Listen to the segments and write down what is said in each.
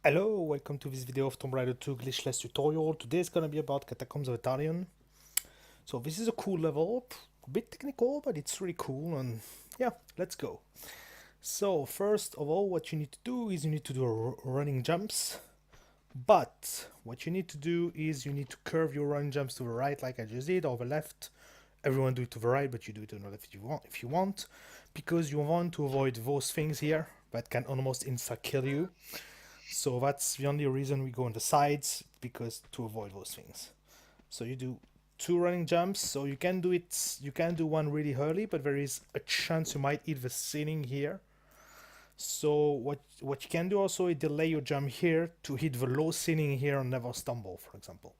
Hello, welcome to this video of Tomb Raider 2 Glitchless tutorial. Today is gonna be about Catacombs of Talion. So this is a cool level, a bit technical, but it's really cool and yeah, let's go. So first of all, what you need to do is you need to do running jumps. But what you need to do is you need to curve your running jumps to the right like I just did, or the left. Everyone do it to the right, but you do it to the left if you want, because you want to avoid those things here that can almost insta-kill you. So that's the only reason we go on the sides, because to avoid those things. So you do two running jumps, so you can do it, you can do one really early, but there is a chance you might hit the ceiling here. So what you can do also is delay your jump here to hit the low ceiling here and never stumble, for example.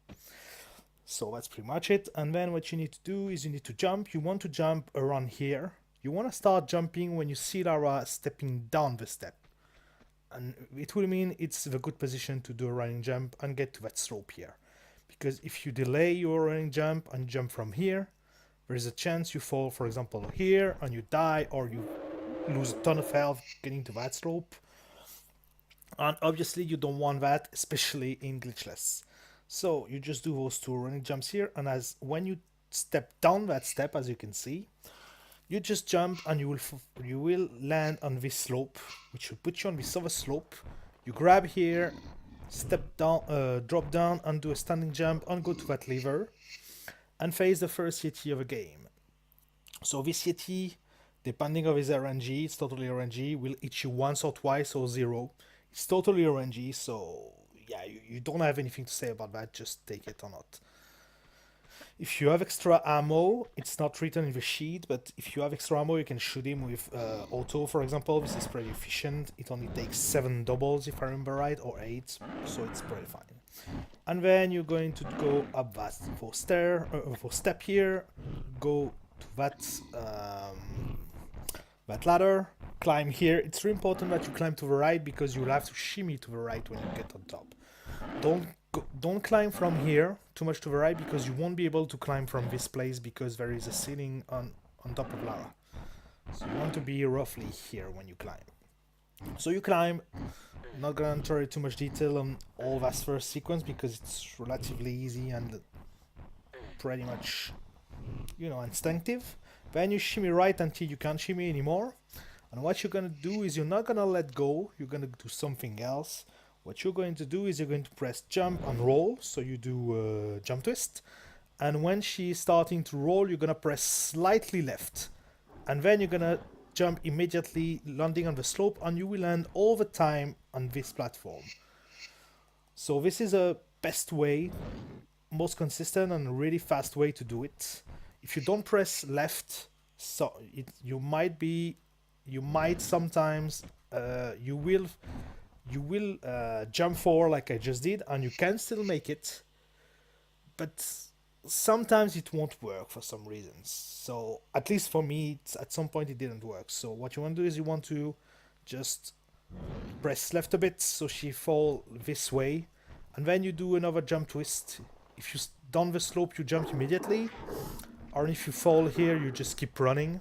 So that's pretty much it. And then what you need to do is you need to jump. You want to jump around here. You want to start jumping when you see Lara stepping down the step. And it will mean it's the good position to do a running jump and get to that slope here. Because if you delay your running jump and jump from here, there is a chance you fall, for example, here and you die, or you lose a ton of health getting to that slope. And obviously you don't want that, especially in glitchless. So you just do those two running jumps here, and as when you step down that step, as you can see, you just jump and you will land on this slope, which will put you on this other slope. You grab here, step down, drop down and do a standing jump and go to that lever and face the first Yeti of the game. So this Yeti, depending on his RNG, it's totally RNG, will hit you once or twice or zero. It's totally RNG, so yeah, you don't have anything to say about that, just take it or not. If you have extra ammo, it's not written in the sheet, but if you have extra ammo, you can shoot him with auto, for example. This is pretty efficient. It only takes 7 doubles, if I remember right, or 8, so it's pretty fine. And then you're going to go up that for step here, go to that ladder, climb here. It's really important that you climb to the right, because you'll have to shimmy to the right when you get on top. Don't climb from here too much to the right, because you won't be able to climb from this place, because there is a ceiling on top of Lara. So you want to be roughly here when you climb. So you climb. I'm not gonna enter too much detail on all that first sequence, because it's relatively easy and pretty much, instinctive. Then you shimmy right until you can't shimmy anymore. And what you're gonna do is you're not gonna let go, you're gonna do something else. What you're going to do is you're going to press jump and roll, so you do jump twist. And when she's starting to roll, you're gonna press slightly left. And then you're gonna jump immediately, landing on the slope, and you will land all the time on this platform. So this is a best way, most consistent and really fast way to do it. If you don't press left, so you might sometimes, you will jump forward like I just did, and you can still make it, but sometimes it won't work for some reasons. So at least for me, at some point it didn't work. So what you want to do is you want to just press left a bit so she fall this way, and then you do another jump twist. If you down the slope, you jump immediately, or if you fall here, you just keep running,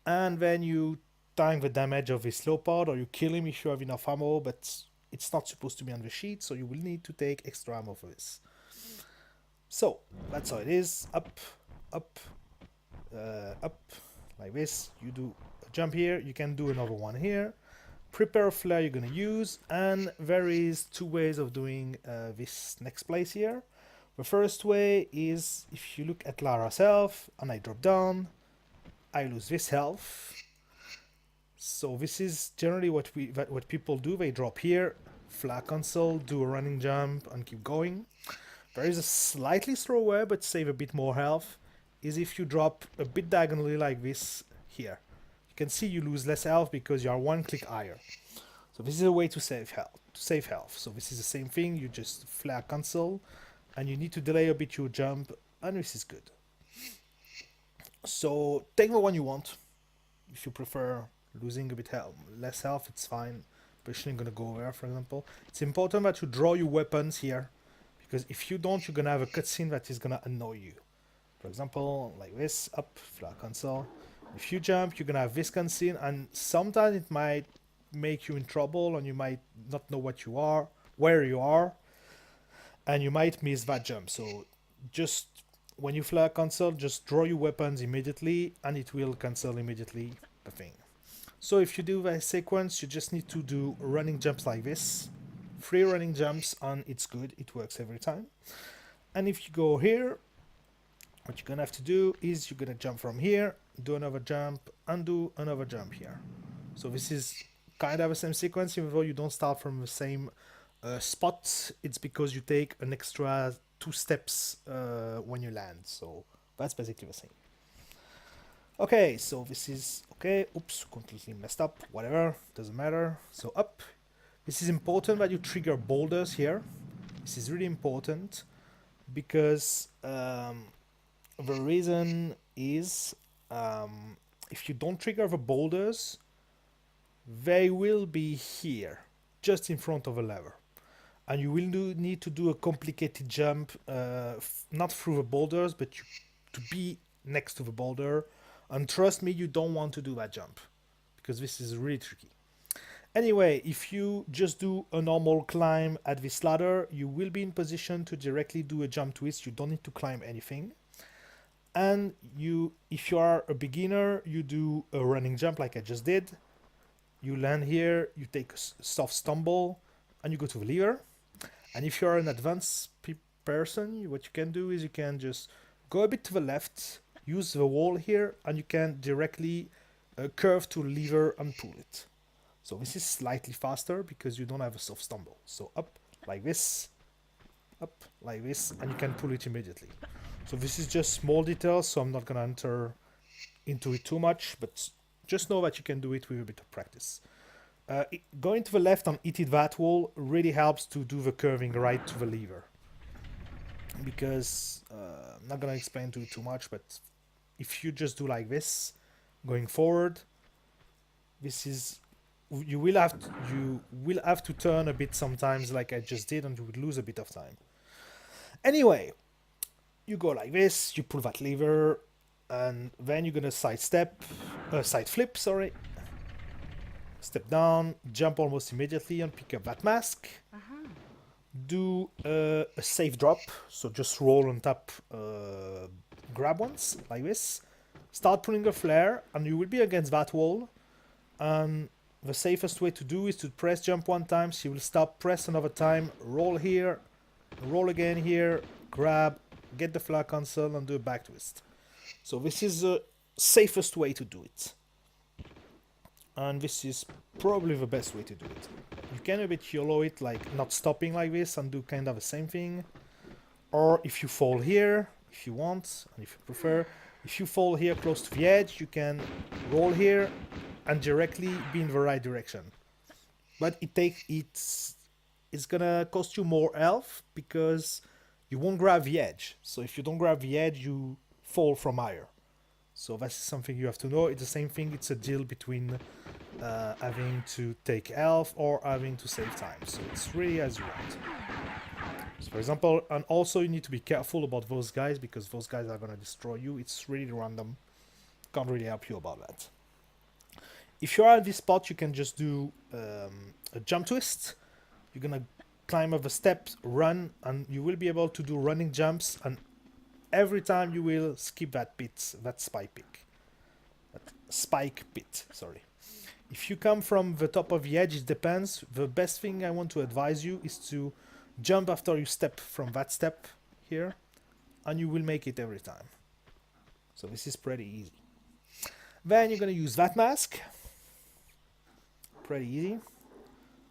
and then you tank the damage of his slow pod, or you kill him if you have enough ammo, but it's not supposed to be on the sheet, so you will need to take extra ammo for this. So that's how it is. Up, up, up, like this. You do a jump here, you can do another one here. Prepare a flare you're gonna use, and there is two ways of doing this next place here. The first way is if you look at Lara's health, and I drop down, I lose this health. So this is generally what people do. They drop here, flat console, do a running jump, and keep going. There is a slightly slower way, but save a bit more health, is if you drop a bit diagonally like this here. You can see you lose less health because you are one click higher. So this is a way to save health. So this is the same thing. You just flare console, and you need to delay a bit your jump, and this is good. So take the one you want. If you prefer losing a bit less health, it's fine. Especially gonna go there, for example. It's important that you draw your weapons here, because if you don't, you're gonna have a cutscene that is gonna annoy you. For example, like this, up, flat console. If you jump, you're gonna have this cutscene, and sometimes it might make you in trouble, and you might not know what you are, where you are, and you might miss that jump. So just when you fly a console, just draw your weapons immediately, and it will cancel immediately the thing. So if you do the sequence, you just need to do running jumps like this. 3 running jumps, and it's good. It works every time. And if you go here, what you're gonna have to do is you're gonna jump from here, do another jump, and do another jump here. So this is kind of the same sequence, even though you don't start from the same spot. It's because you take an extra 2 steps when you land. So that's basically the same. Okay, so this is okay. Oops, completely messed up. Whatever, doesn't matter. So up. This is important that you trigger boulders here. This is really important because the reason is if you don't trigger the boulders, they will be here, just in front of a lever. And you will need to do a complicated jump, not through the boulders, but to be next to the boulder. And trust me, you don't want to do that jump, because this is really tricky. Anyway, if you just do a normal climb at this ladder, you will be in position to directly do a jump twist. You don't need to climb anything. And if you are a beginner, you do a running jump like I just did. You land here, you take a soft stumble, and you go to the lever. And if you are an advanced person, what you can do is you can just go a bit to the left, use the wall here, and you can directly curve to lever and pull it. So this is slightly faster because you don't have a soft stumble. So up like this, and you can pull it immediately. So this is just small details, so I'm not gonna enter into it too much, but just know that you can do it with a bit of practice. Going to the left and hitting that wall really helps to do the curving right to the lever. Because I'm not gonna explain to you too much, but if you just do like this, going forward, this is you will have to turn a bit sometimes, like I just did, and you would lose a bit of time. Anyway, you go like this, you pull that lever, and then you're gonna side flip, sorry. Step down, jump almost immediately, and pick up that mask. Do a safe drop, so just roll on top, grab once, like this. Start pulling a flare, and you will be against that wall. And the safest way to do is to press jump 1 time, so you will stop, press another time, roll here, roll again here, grab, get the flag console, and do a back twist. So this is the safest way to do it. And this is probably the best way to do it. You can a bit YOLO it, like not stopping like this, and do kind of the same thing. Or if you fall here, if you want, and if you prefer, if you fall here close to the edge, you can roll here and directly be in the right direction. But it's gonna cost you more health because you won't grab the edge. So if you don't grab the edge, you fall from higher. So that's something you have to know. It's the same thing. It's a deal between having to take health or having to save time. So it's really as you want. So for example, and also you need to be careful about those guys because those guys are going to destroy you. It's really random. Can't really help you about that. If you are at this spot, you can just do a jump twist. You're going to climb up the steps, run, and you will be able to do running jumps, and every time you will skip that spike pit, sorry. If you come from the top of the edge, it depends. The best thing I want to advise you is to jump after you step from that step here, and you will make it every time. So this is pretty easy. Then you're going to use that mask. Pretty easy.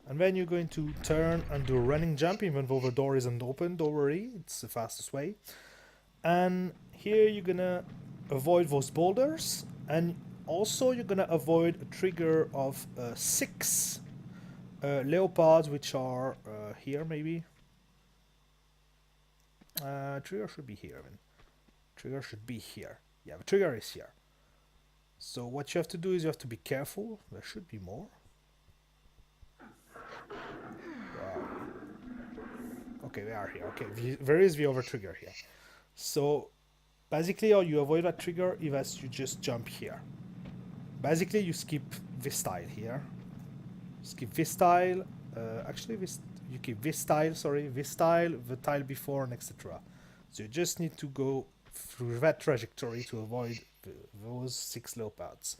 And then you're going to turn and do a running jump, even though the door isn't open, don't worry, it's the fastest way. And here you're gonna avoid those boulders, and also you're gonna avoid a trigger of 6 leopards, which are here maybe. Trigger should be here. Trigger should be here. Yeah, the trigger is here. So what you have to do is you have to be careful. There should be more. Okay, they are here. Okay, there is the over trigger here. So basically how you avoid that trigger is you just jump here. Basically you skip this tile here. skip this tile. Actually, you keep this tile, sorry, this tile, the tile before, and etc. So you just need to go through that trajectory to avoid those 6 leopards.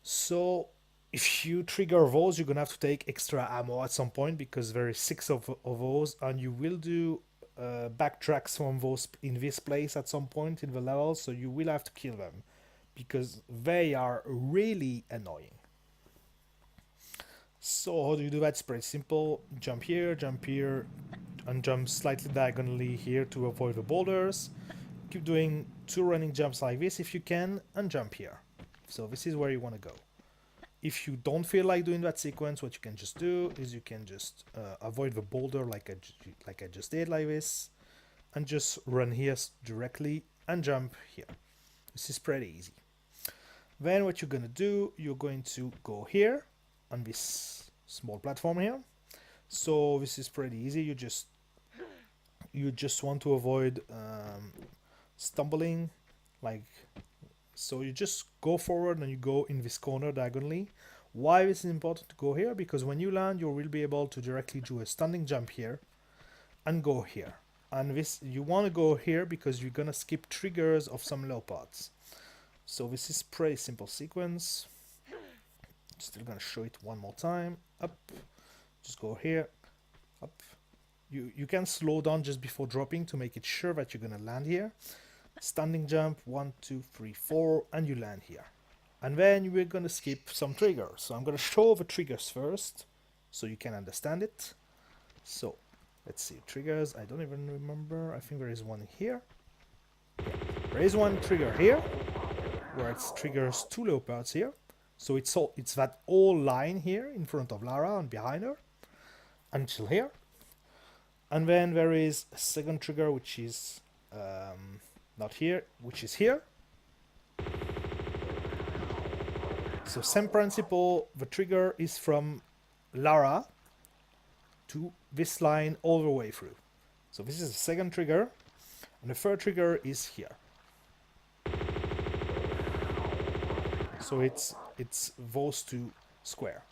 So if you trigger those, you're gonna have to take extra ammo at some point because there is 6 of those, and you will do backtracks from those in this place at some point in the level, so you will have to kill them because they are really annoying. So how do you do that? It's pretty simple. Jump here, and jump slightly diagonally here to avoid the boulders. Keep doing 2 running jumps like this if you can, and jump here. So this is where you want to go. If you don't feel like doing that sequence, what you can just do is you can just avoid the boulder like I just did, like this, and just run here directly and jump here. This is pretty easy. Then what you're going to do, you're going to go here on this small platform here. So this is pretty easy. You just want to avoid stumbling, like so. You just go forward and you go in this corner diagonally. Why this is important to go here? Because when you land, you will be able to directly do a standing jump here and go here. And this, you want to go here because you're gonna skip triggers of some leopards. So this is pretty simple sequence. Still gonna show it one more time. Up, just go here, up. You can slow down just before dropping to make it sure that you're gonna land here. Standing jump, 1, 2, 3, 4, and you land here. And then we're gonna skip some triggers. So I'm gonna show the triggers first, so you can understand it. So let's see, triggers. I don't even remember. I think there is one here. Yeah. There is one trigger here, where it triggers 2 leopards here. So it's that whole line here in front of Lara and behind her, until here. And then there is a second trigger, which is not here, which is here. So same principle, the trigger is from Lara to this line all the way through. So this is the second trigger, and the third trigger is here. So it's those 2 square.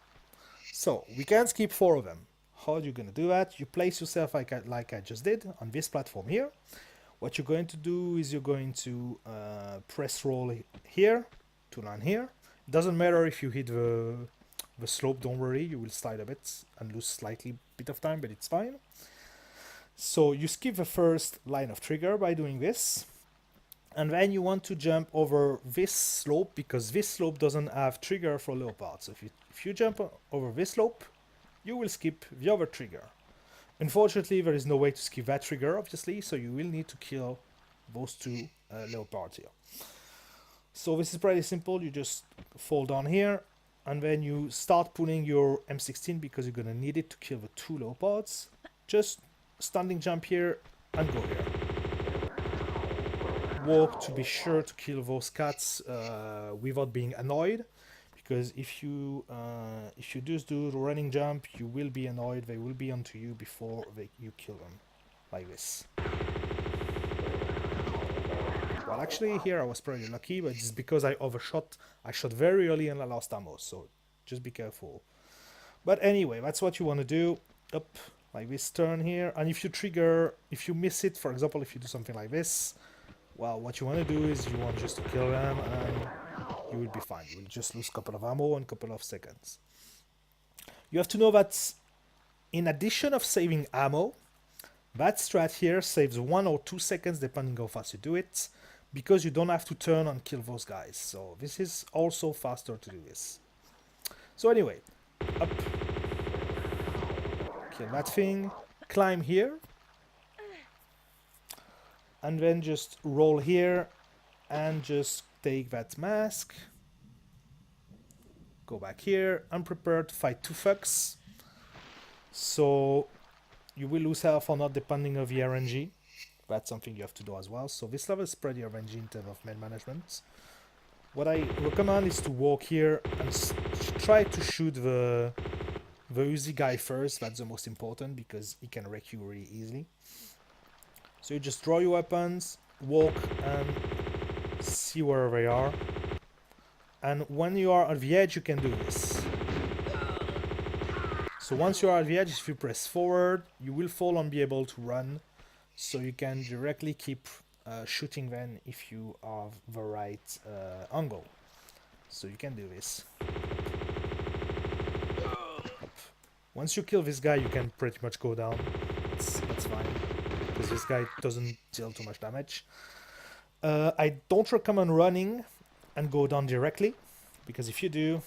So we can skip 4 of them. How are you going to do that? You place yourself like I just did on this platform here. What you're going to do is you're going to press roll here to land here. It doesn't matter if you hit the slope, don't worry, you will slide a bit and lose slightly bit of time, but it's fine. So you skip the first line of trigger by doing this. And then you want to jump over this slope because this slope doesn't have trigger for leopards. So if you jump over this slope, you will skip the other trigger. Unfortunately, there is no way to skip that trigger, obviously, so you will need to kill those 2 leopards here. So this is pretty simple. You just fall down here, and then you start pulling your M16 because you're gonna need it to kill the 2 leopards. Just standing jump here and go here. Walk to be sure to kill those cats without being annoyed, because if you just do the running jump, you will be annoyed. They will be onto you before you kill them, like this. Well, actually here I was pretty lucky, but it's because I overshot. I shot very early and I lost ammo, so just be careful. But anyway, that's what you want to do. Up like this turn here, and if you miss it, for example, if you do something like this, well, what you want to do is you want just to kill them and you will be fine. You will just lose a couple of ammo and a couple of seconds. You have to know that in addition of saving ammo, that strat here saves 1 or 2 seconds depending how fast you do it, because you don't have to turn and kill those guys. So this is also faster to do this. So anyway, up, kill that thing, climb here, and then just roll here and just take that mask, go back here and prepare to fight 2 fucks. So you will lose health or not depending on the RNG. That's something you have to do as well. So this level is pretty RNG in terms of main management. What I recommend is to walk here and try to shoot the Uzi guy first. That's the most important because he can wreck you really easily. So you just draw your weapons, walk and see where they are. And when you are at the edge, you can do this. So once you are at the edge, if you press forward, you will fall and be able to run. So you can directly keep shooting then if you have the right angle. So you can do this. Up. Once you kill this guy, you can pretty much go down. That's fine, because this guy doesn't deal too much damage. I don't recommend running and go down directly, because if you do,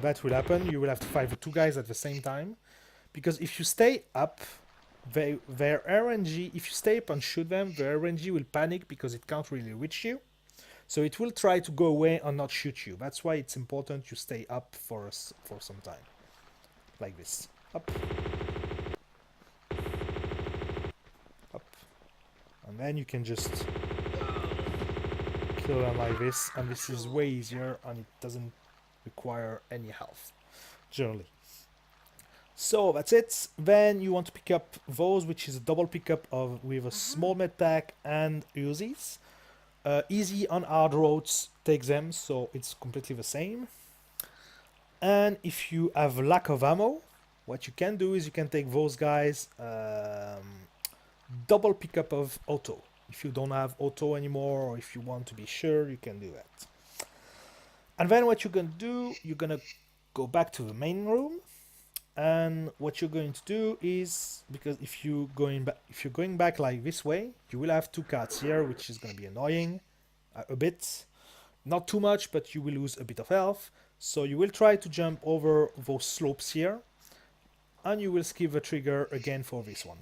that will happen. You will have to fight the two guys at the same time, because if you stay up, their RNG, if you stay up and shoot them, their RNG will panic because it can't really reach you. So it will try to go away and not shoot you. That's why it's important you stay up for some time. Like this. Up. Up. And then you can just kill them like this. And this is way easier and it doesn't require any health, generally. So that's it. Then you want to pick up those, which is a double pickup with a small med pack and Uzis. Easy on hard roads take them, so it's completely the same. And if you have lack of ammo, what you can do is you can take those guys, double pickup of auto. If you don't have auto anymore, or if you want to be sure, you can do that. And then what you're gonna do, you're gonna go back to the main room. And what you're going to do is, because if you're going back like this way, you will have two cards here, which is going to be annoying a bit. Not too much, but you will lose a bit of health. So you will try to jump over those slopes here, and you will skip the trigger again for this one.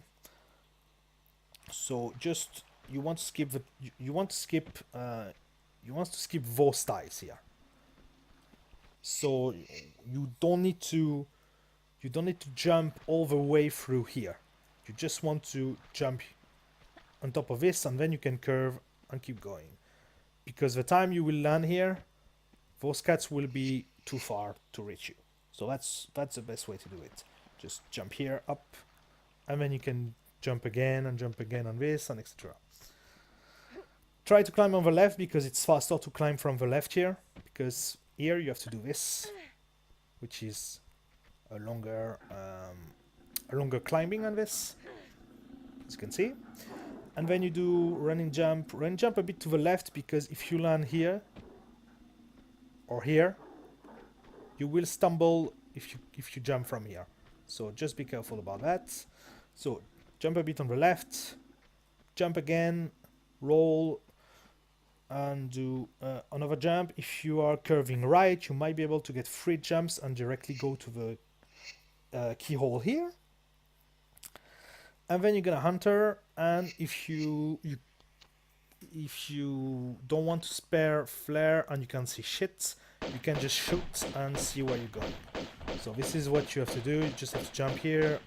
So just you want to skip those tiles here. So you don't need to jump all the way through here. You just want to jump on top of this, and then you can curve and keep going. Because the time you will land here, those cats will be too far to reach you. So that's the best way to do it. Just jump here, up, and then you can jump again on this, and etc. Try to climb on the left, because it's faster to climb from the left here. Because here you have to do this, which is a longer climbing on this, as you can see. And then you do run jump a bit to the left, because if you land here or here, you will stumble if you jump from here. So just be careful about that. So jump a bit on the left, jump again, roll, and do another jump. If you are curving right, you might be able to get 3 jumps and directly go to the keyhole here. And then you're gonna hunter, and if you don't want to spare flare and you can see shit, you can just shoot and see where you're going. So this is what you have to do. You just have to jump here,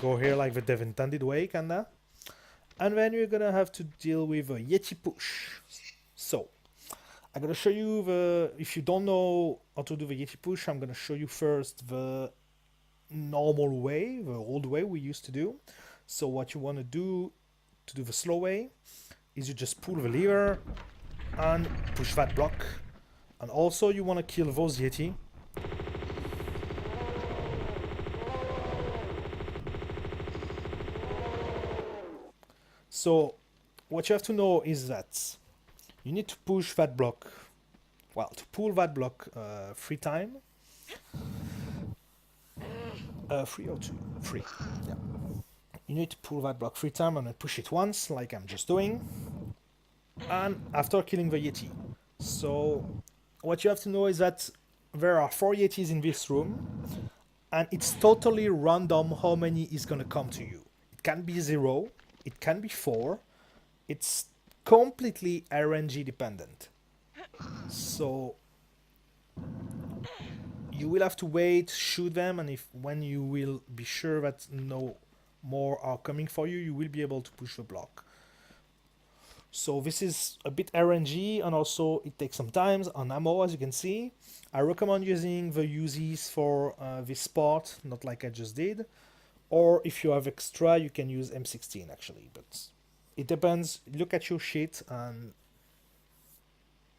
go here like the dev intended way, kinda. And then you're gonna have to deal with a Yeti push. So I'm gonna show you if you don't know how to do the Yeti push, I'm gonna show you first the normal way, the old way we used to do. So what you want to do the slow way is you just pull the lever and push that block. And also you want to kill those Yeti. So what you have to know is that you need to push that block, well, to pull that block 3 times. 3 or 2? 3. Yeah. You need to pull that block 3 times and then push it once, like I'm just doing. And after killing the Yeti. So what you have to know is that there are 4 Yetis in this room, and it's totally random how many is gonna come to you. It can be 0, it can be 4. It's completely RNG dependent. So you will have to wait, shoot them, and when you will be sure that no more are coming for you, you will be able to push the block. So this is a bit RNG, and also it takes some time on ammo, as you can see. I recommend using the Uzis for this part, not like I just did. Or if you have extra, you can use M16 actually, but it depends. Look at your sheet, and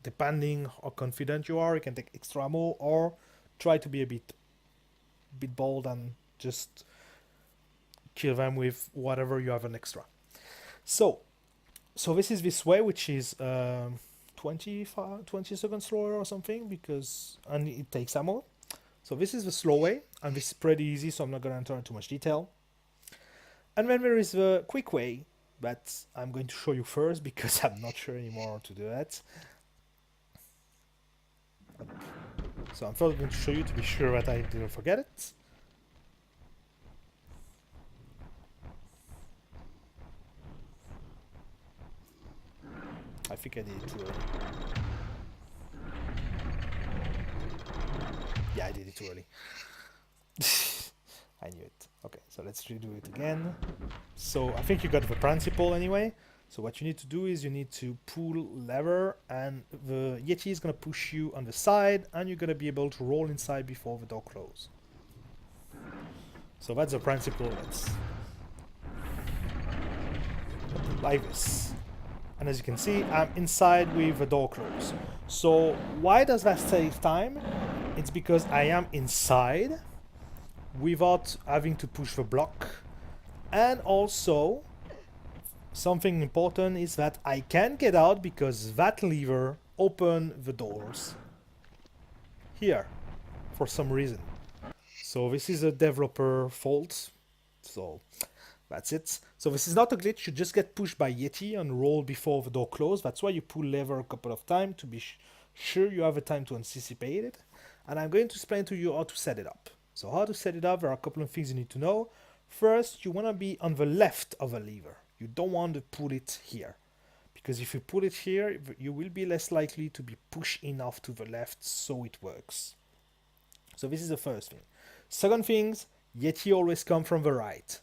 depending how confident you are, you can take extra ammo or try to be a bit bit bold and just kill them with whatever you have an extra. So this is this way, which is 20 seconds slower or something, because and it takes ammo. So this is the slow way, and this is pretty easy, so I'm not going to enter into much detail. And then there is the quick way, that I'm going to show you first, because I'm not sure anymore how to do that. So I'm first going to show you to be sure that I didn't forget it. I think I did it too early. Yeah, I did it too early. I knew it. Okay, so let's redo it again. So I think you got the principle anyway. So what you need to do is you need to pull lever, and the Yeti is going to push you on the side, and you're going to be able to roll inside before the door closes. So that's the principle. Let's like this. And as you can see, I'm inside with the door closed. So why does that save time? It's because I am inside without having to push the block. And also, something important is that I can get out because that lever opens the doors here for some reason. So this is a developer fault. So that's it. So this is not a glitch. You just get pushed by Yeti and roll before the door closes. That's why you pull lever a couple of times to be sure you have a time to anticipate it. And I'm going to explain to you how to set it up. So how to set it up, there are a couple of things you need to know. First, you want to be on the left of a lever. You don't want to put it here. Because if you put it here, you will be less likely to be pushed enough to the left so it works. So this is the first thing. Second thing, Yeti always comes from the right.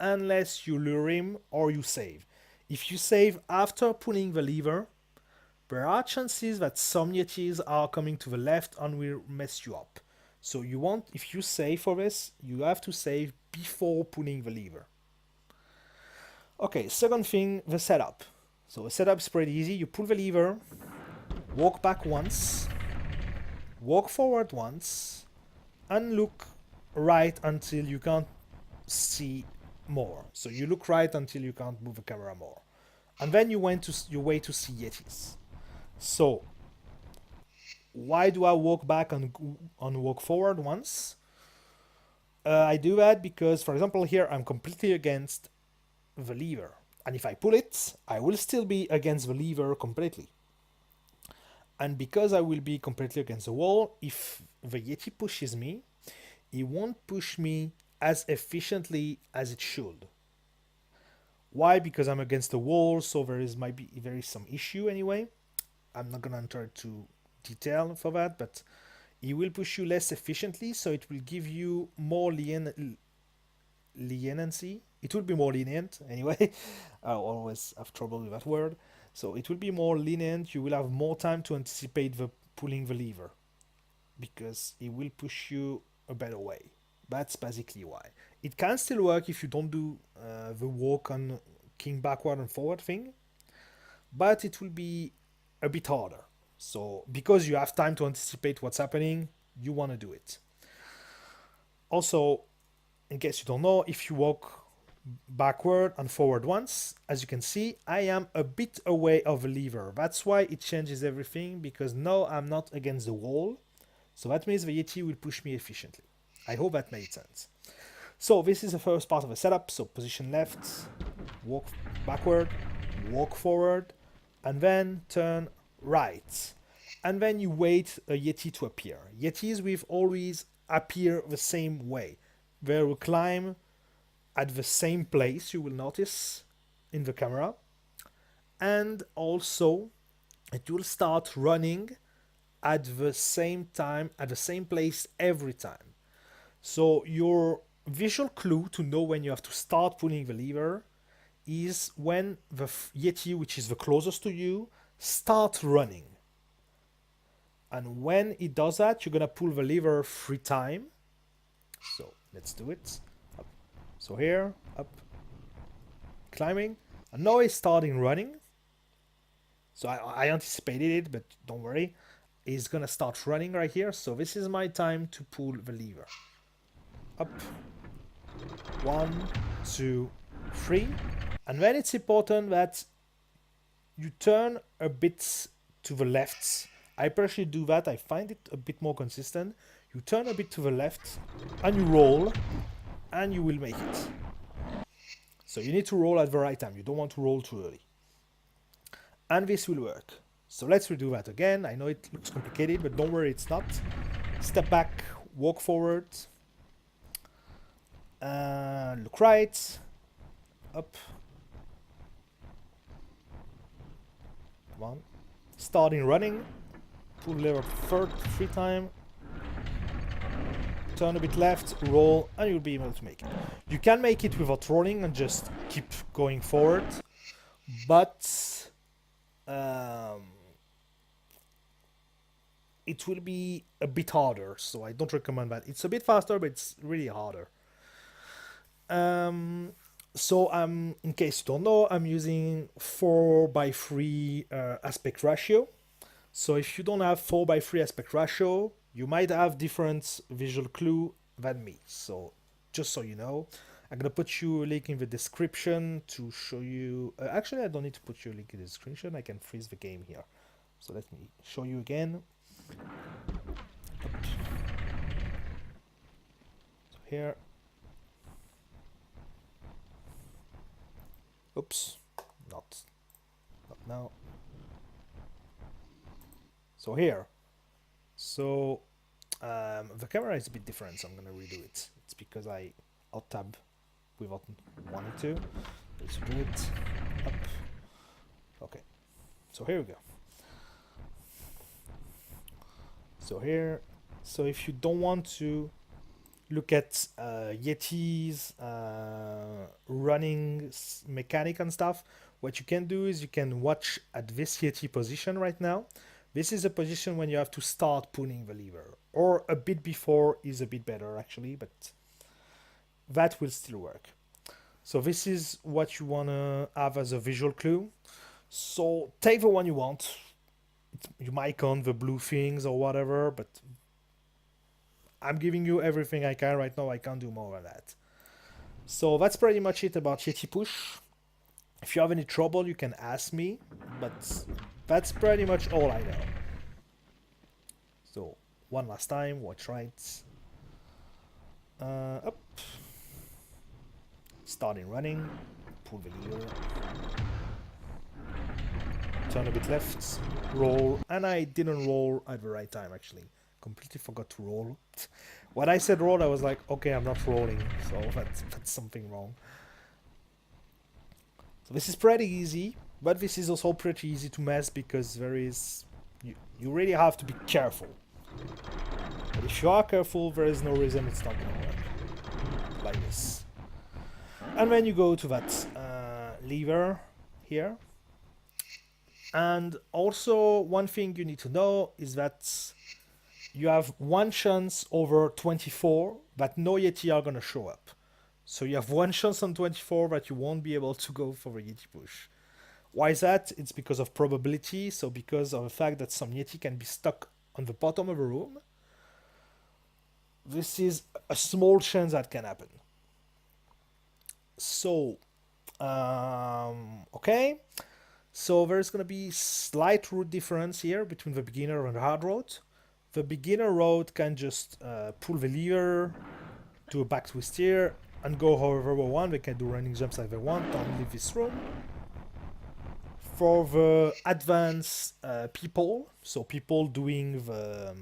Unless you lure him or you save. If you save after pulling the lever, there are chances that some Yetis are coming to the left and will mess you up. So you want, if you save for this, you have to save before pulling the lever. Okay, second thing, the setup. So the setup is pretty easy. You pull the lever, walk back once, walk forward once, and look right until you can't see more. So you look right until you can't move the camera more. And then you wait to see Yetis. So why do I walk back and walk forward once? I do that because, for example, here I'm completely against the lever. And if I pull it, I will still be against the lever completely. And because I will be completely against the wall, if the Yeti pushes me, it won't push me as efficiently as it should. Why? Because I'm against the wall, so there is some issue anyway. I'm not gonna enter into detail for that, but it will push you less efficiently, so it will give you more leniency. It will be more lenient anyway. I always have trouble with that word. So it will be more lenient. You will have more time to anticipate the pulling the lever because it will push you a better way. That's basically why. It can still work if you don't do the walk on king backward and forward thing, but it will be a bit harder. So because you have time to anticipate what's happening, you want to do it. Also, in case you don't know, if you walk backward and forward once, as you can see, I am a bit away of the lever. That's why it changes everything, because now I'm not against the wall. So that means the Yeti will push me efficiently. I hope that made sense. So this is the first part of the setup. So position left, walk backward, walk forward, and then turn right. And then you wait a Yeti to appear. Yetis will always appear the same way. They will climb at the same place, you will notice in the camera. And also, it will start running at the same time, at the same place every time. So your visual clue to know when you have to start pulling the lever is when the Yeti, which is the closest to you, starts running. And when it does that, you're gonna pull the lever 3 times. So let's do it. Up. So here, up, climbing, and now it's starting running. So I anticipated it, but don't worry. It's gonna start running right here. So this is my time to pull the lever. Up. 1, 2, 3. And then it's important that you turn a bit to the left. I personally do that. I find it a bit more consistent. You turn a bit to the left and you roll and you will make it. So you need to roll at the right time. You don't want to roll too early. And this will work. So let's redo that again. I know it looks complicated, but don't worry, it's not. Step back, walk forward. Look right. Up. Come on. Starting running. Pull lever 3 times. Turn a bit left, roll, and you'll be able to make it. You can make it without rolling and just keep going forward, but it will be a bit harder, so I don't recommend that. It's a bit faster, but it's really harder. So in case you don't know, I'm using 4:3 aspect ratio. So if you don't have 4:3 aspect ratio, you might have different visual clue than me. So just so you know, I'm gonna put you a link in the description to show you. Actually, I don't need to put you a link in the description. I can freeze the game here. So let me show you again. So here. Oops, not now. So here. So the camera is a bit different, so I'm gonna redo it. It's because I alt tab without wanting to. Let's do it. Up. Okay. So here we go. So here. So if you don't want to look at Yeti's running mechanic and stuff, what you can do is you can watch at this Yeti position right now. This is a position when you have to start pulling the lever, or a bit before is a bit better actually, but that will still work. So this is what you want to have as a visual clue. So take the one you want. You might count the blue things or whatever, but I'm giving you everything I can right now. I can't do more than that. So that's pretty much it about Yeti push. If you have any trouble, you can ask me, but that's pretty much all I know. So one last time, watch right. Up. Starting running. Pull the lever. Turn a bit left. Roll. And I didn't roll at the right time actually. Completely forgot to roll. When I said roll, I was like, okay, I'm not rolling. So that's something wrong. So this is pretty easy, but this is also pretty easy to mess because there is... You really have to be careful. But if you are careful, there is no reason it's not going to work. Like this. And then you go to that lever here. And also, one thing you need to know is that you have one chance over 24 that no Yeti are going to show up. So you have one chance on 24 that you won't be able to go for a Yeti push. Why is that? It's because of probability, so because of the fact that some Yeti can be stuck on the bottom of a room. This is a small chance that can happen. So, okay. So there's going to be slight route difference here between the beginner and the hard road. The beginner road can just pull the lever, do a back twist here, and go however they want. They can do running jumps like they want, don't leave this room. For the advanced people, so people doing the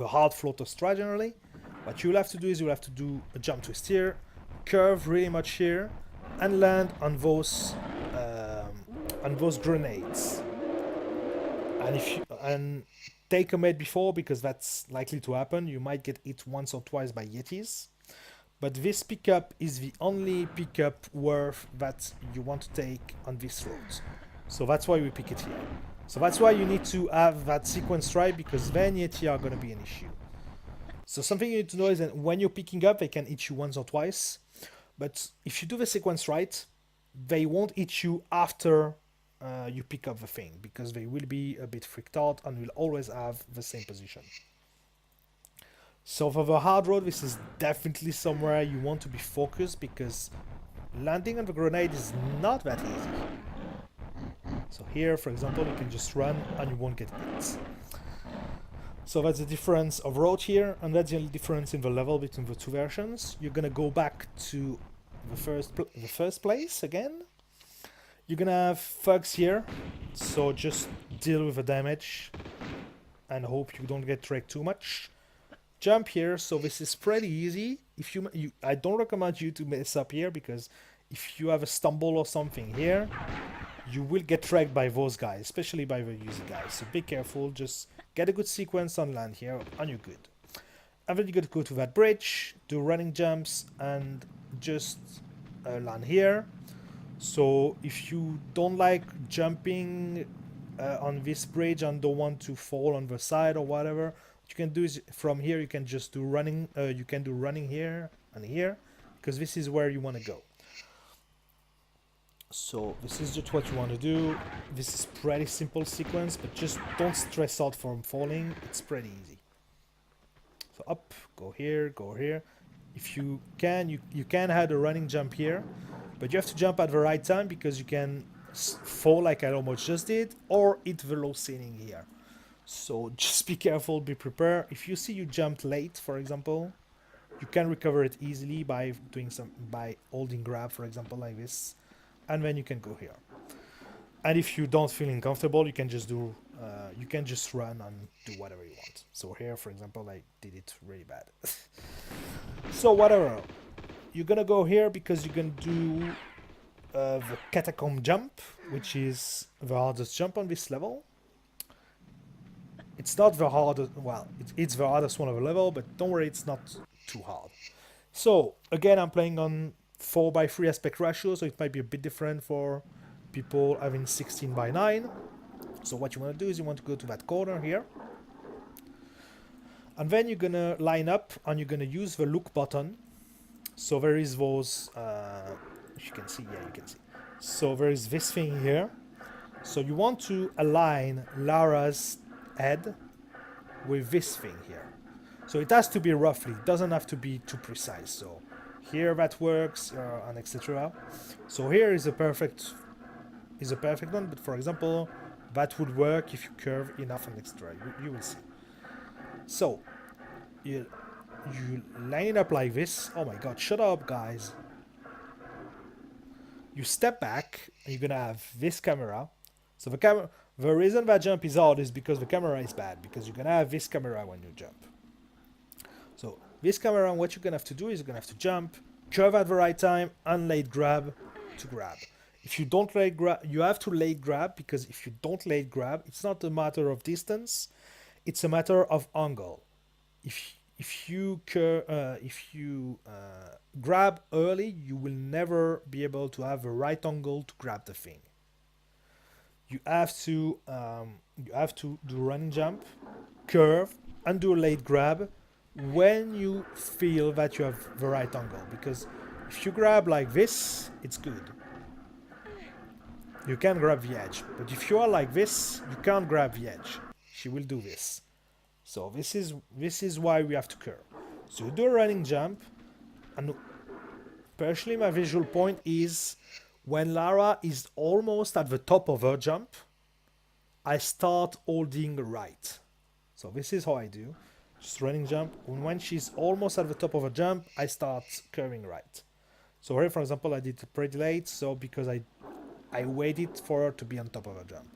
hard floater strat generally, what you'll have to do is you'll have to do a jump twist here, curve really much here, and land on those grenades. And if you take a med before, because that's likely to happen. You might get hit once or twice by Yetis. But this pickup is the only pickup worth that you want to take on this road. So that's why we pick it here. So that's why you need to have that sequence right, because then Yeti are going to be an issue. So something you need to know is that when you're picking up, they can hit you once or twice. But if you do the sequence right, they won't hit you after you pick up the thing, because they will be a bit freaked out and will always have the same position. So for the hard road, this is definitely somewhere you want to be focused, because landing on the grenade is not that easy. So here, for example, you can just run and you won't get hit. So that's the difference of road here, and that's the only difference in the level between the two versions. You're gonna go back to the first place again. You're gonna have thugs here, so just deal with the damage and hope you don't get wrecked too much. Jump here, so this is pretty easy. If I don't recommend you to mess up here, because if you have a stumble or something here, you will get wrecked by those guys, especially by the user guys. So be careful, just get a good sequence on land here, and you're good. And then you got to go to that bridge, do running jumps, and just land here. So if you don't like jumping on this bridge and don't want to fall on the side or whatever, what you can do is from here you can just do running. You can do running here and here, because this is where you want to go. So this is just what you want to do. This is pretty simple sequence, but just don't stress out from falling. It's pretty easy. So up, go here, go here. If you can, you can add a running jump here, but you have to jump at the right time, because you can fall like I almost just did, or hit the low ceiling here. So just be careful, be prepared. If you see you jumped late, for example, you can recover it easily by by holding grab, for example, like this, and then you can go here. And if you don't feel uncomfortable, you can just do you can just run and do whatever you want. So here, for example, I did it really bad. So whatever, you're gonna go here because you're gonna do the Catacomb jump, which is the hardest jump on this level. It's not the hardest, well, it's the hardest one of the level, but don't worry, it's not too hard. So again, I'm playing on 4:3 aspect ratio, so it might be a bit different for people having 16:9. So what you want to do is you want to go to that corner here, and then you're gonna line up and you're gonna use the look button. So there is those, you can see, yeah, you can see. So there is this thing here. So you want to align Lara's head with this thing here. So it has to be roughly, it doesn't have to be too precise. So here that works, and etc. So here is a perfect one, but for example, that would work if you curve enough and extra. You will see. So you line it up like this. Oh my god, shut up, guys. You step back, and you're gonna have this camera. So the reason that jump is hard is because the camera is bad, because you're gonna have this camera when you jump. So this camera, what you're gonna have to do is you're gonna have to jump, curve at the right time, and late grab to grab. If you don't late grab, you have to late grab, because if you don't late grab, it's not a matter of distance, it's a matter of angle. If you grab early, you will never be able to have the right angle to grab the thing. You have to do running jump, curve, and do a late grab when you feel that you have the right angle. Because if you grab like this, it's good. You can grab the edge, but if you are like this, you can't grab the edge. She will do this. So this is why we have to curve. So you do a running jump, and personally my visual point is when Lara is almost at the top of her jump, I start holding right. So this is how I do. Just running jump. And when she's almost at the top of her jump, I start curving right. So here, for example, I did it pretty late, so because I waited for her to be on top of her jump.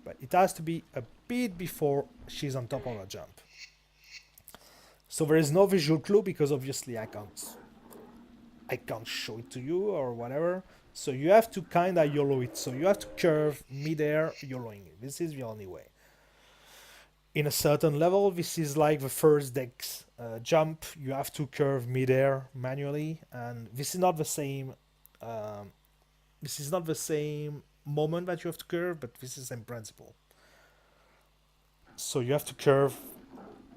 But it has to be a bit before she's on top of her jump. So there is no visual clue, because obviously I can't show it to you or whatever. So you have to kind of YOLO it. So you have to curve mid-air YOLOing it. This is the only way. In a certain level, this is like the first deck's jump. You have to curve mid-air manually, and this is not the same. This is not the same moment that you have to curve, but this is the same principle. So you have to curve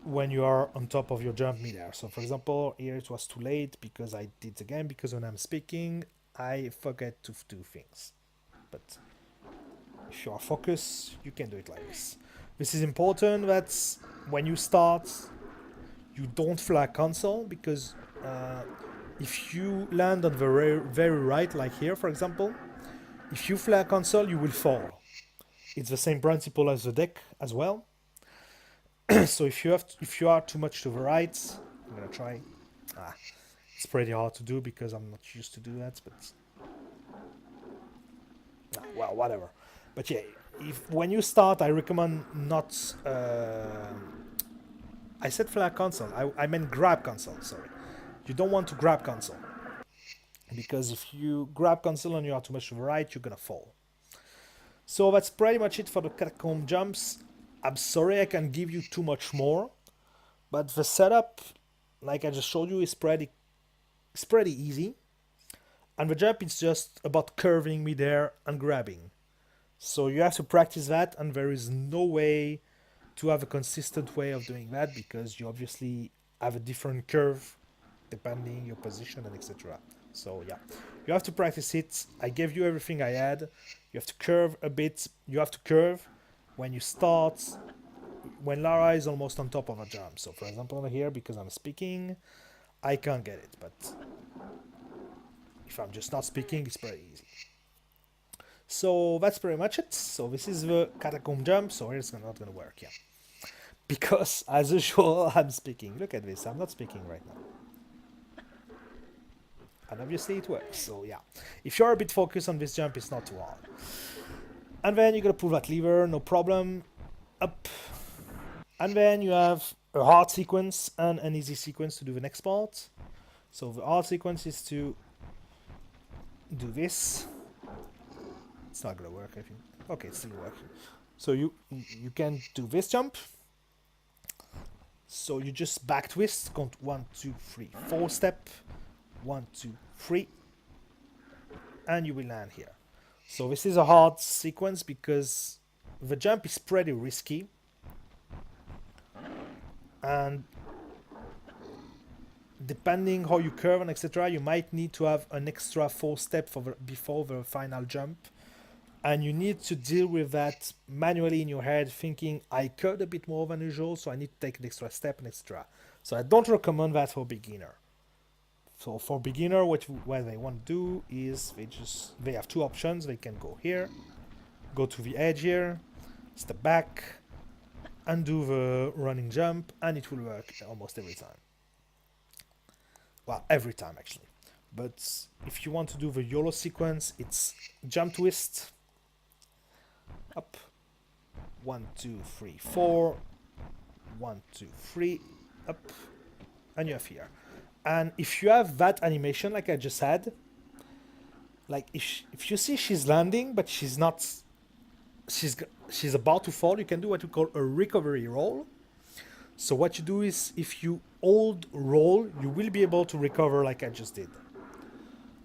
when you are on top of your jump mid-air. So for example, here it was too late because I did it again, because when I'm speaking, I forget to do things. But if you are focused, you can do it like this. This is important, that when you start, you don't flag cancel, because if you land on the very, very right, like here for example, if you flag cancel you will fall. It's the same principle as the deck as well. So if you are too much to the right, I'm gonna try. It's pretty hard to do because I'm not used to do that, but well, whatever. But yeah, if when you start, I recommend not. I said flag cancel. I meant grab cancel. Sorry, you don't want to grab cancel, because if you grab cancel and you are too much to the right, you're gonna fall. So that's pretty much it for the catacomb jumps. I'm sorry I can give you too much more, but the setup, like I just showed you, is pretty easy. And the jump is just about curving midair and grabbing. So you have to practice that, and there is no way to have a consistent way of doing that, because you obviously have a different curve depending your position and etc. So yeah, you have to practice it. I gave you everything I had. You have to curve a bit. You have to curve when you start, when Lara is almost on top of a jump. So for example over here, because I'm speaking, I can't get it, but if I'm just not speaking, it's pretty easy. So that's pretty much it. So this is the catacomb jump. So here's not gonna work, yeah, because as usual I'm speaking. Look at this, I'm not speaking right now, and obviously it works. So yeah, if you're a bit focused on this jump, it's not too hard. And then you're gonna pull that lever, no problem, up, and then you have a hard sequence and an easy sequence to do the next part. So the hard sequence is to do this. It's not gonna work, I think. Okay, it's still working. So you can do this jump. So you just back twist, count 1, 2, 3, 4 step, 1, 2, 3, and you will land here. So this is a hard sequence because the jump is pretty risky, and depending how you curve and etc., you might need to have an extra 4 step before the final jump. And you need to deal with that manually in your head, thinking, I curved a bit more than usual, so I need to take an extra step and etc. So I don't recommend that for beginner. So for beginner, what they want to do is they have 2 options. They can go here, go to the edge here, step back, and do the running jump, and it will work almost every time. Well, every time actually. But if you want to do the YOLO sequence, it's jump twist, up, 1, 2, 3, 4, 1, 2, 3, up, and you have here. And if you have that animation like I just had, like if you see she's landing but she's not, she's about to fall, you can do what we call a recovery roll. So what you do is, if you hold roll, you will be able to recover like I just did,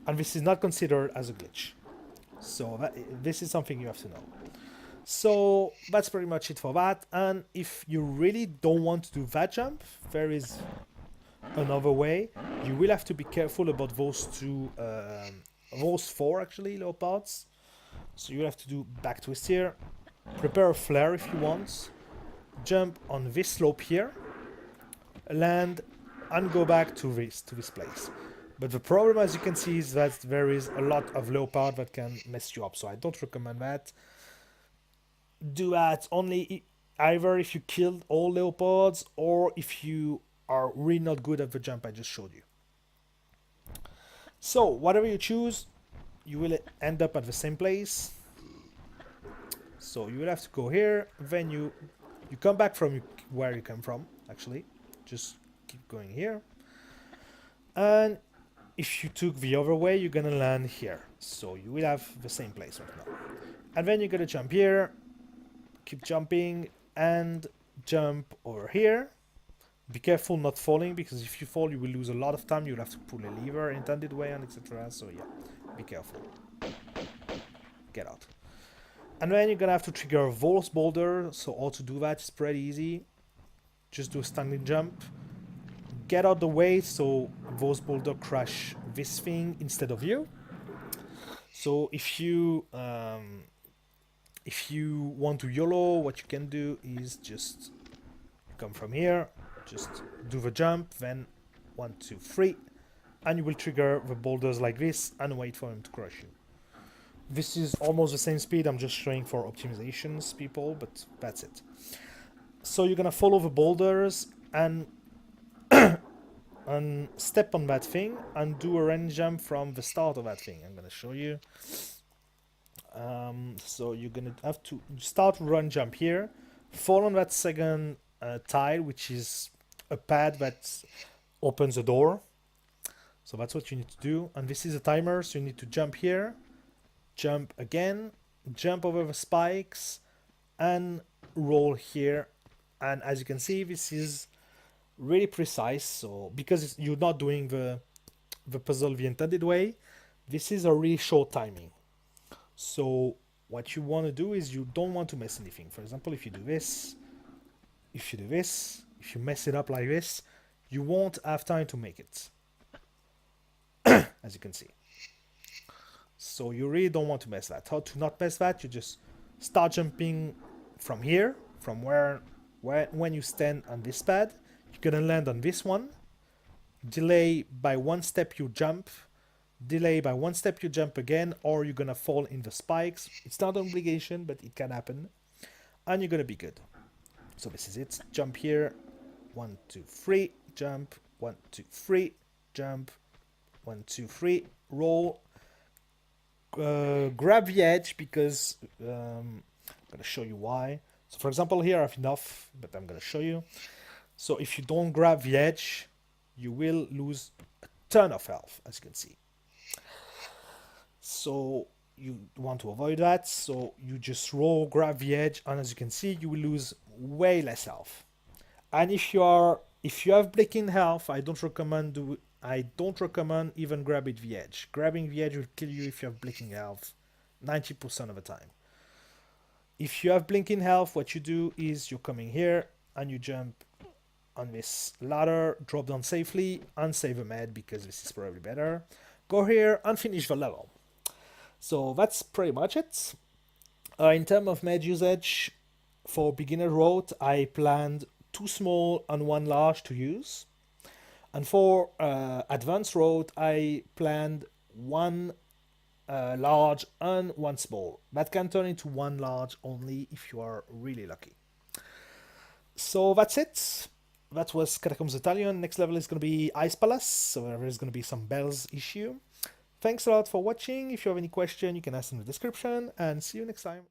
and this is not considered as a glitch. So this is something you have to know. So that's pretty much it for that. And if you really don't want to do that jump, there is another way. You will have to be careful about those 4 actually low parts. So you have to do back twist here, prepare a flare if you want, jump on this slope here, land, and go back to this place. But the problem, as you can see, is that there is a lot of low part that can mess you up. So I don't recommend that. Do that only either if you killed all leopards, or if you are really not good at the jump I just showed you. So whatever you choose, you will end up at the same place. So you will have to go here, then you come back from where you came from, actually. Just keep going here. And if you took the other way, you're gonna land here. So you will have the same place right now. And then you're gonna jump here, keep jumping, and jump over here. Be careful not falling, because if you fall, you will lose a lot of time. You'll have to pull a lever intended way and etc. So yeah, be careful. Get out. And then you're gonna have to trigger those boulder. So how to do that is pretty easy. Just do a standing jump. Get out the way so those boulder crash this thing instead of you. So if you want to YOLO, what you can do is just come from here, just do the jump, then 1, 2, 3, and you will trigger the boulders like this and wait for them to crush you. This is almost the same speed, I'm just showing for optimizations, people, but that's it. So you're gonna follow the boulders and step on that thing and do a run jump from the start of that thing. I'm gonna show you. So you're gonna have to start run jump here, fall on that second tile, which is a pad that opens the door. So that's what you need to do. And this is a timer, so you need to jump here, jump again, jump over the spikes, and roll here. And as you can see, this is really precise. So because you're not doing the puzzle the intended way, this is a really short timing. So what you want to do is you don't want to mess anything. For example, if you do this, if you mess it up like this, you won't have time to make it, as you can see. So you really don't want to mess that. How to not mess that? You just start jumping from here, from where when you stand on this pad, you're gonna land on this one. Delay by 1 step, you jump. Delay by 1 step, you jump again, or you're gonna fall in the spikes. It's not an obligation, but it can happen, and you're gonna be good. So this is it. Jump here, 1, 2, 3, jump, 1, 2, 3, jump, 1, 2, 3, roll. Grab the edge because I'm gonna show you why. So for example, here I have enough, but I'm gonna show you. So if you don't grab the edge, you will lose a ton of health, as you can see. So you want to avoid that. So you just roll, grab the edge, and as you can see, you will lose way less health. And if you have blinking health, I don't recommend even grabbing the edge. Grabbing the edge will kill you if you have blinking health 90% of the time. If you have blinking health, what you do is you're coming here and you jump on this ladder, drop down safely, and save a med because this is probably better. Go here and finish the level. So that's pretty much it. In terms of med usage, for beginner road, I planned 2 small and 1 large to use. And for advanced road, I planned 1 large and 1 small. That can turn into 1 large only if you are really lucky. So that's it. That was Catacombs Talion. Next level is going to be Ice Palace, so there's going to be some bells issue. Thanks a lot for watching. If you have any question, you can ask in the description, and see you next time.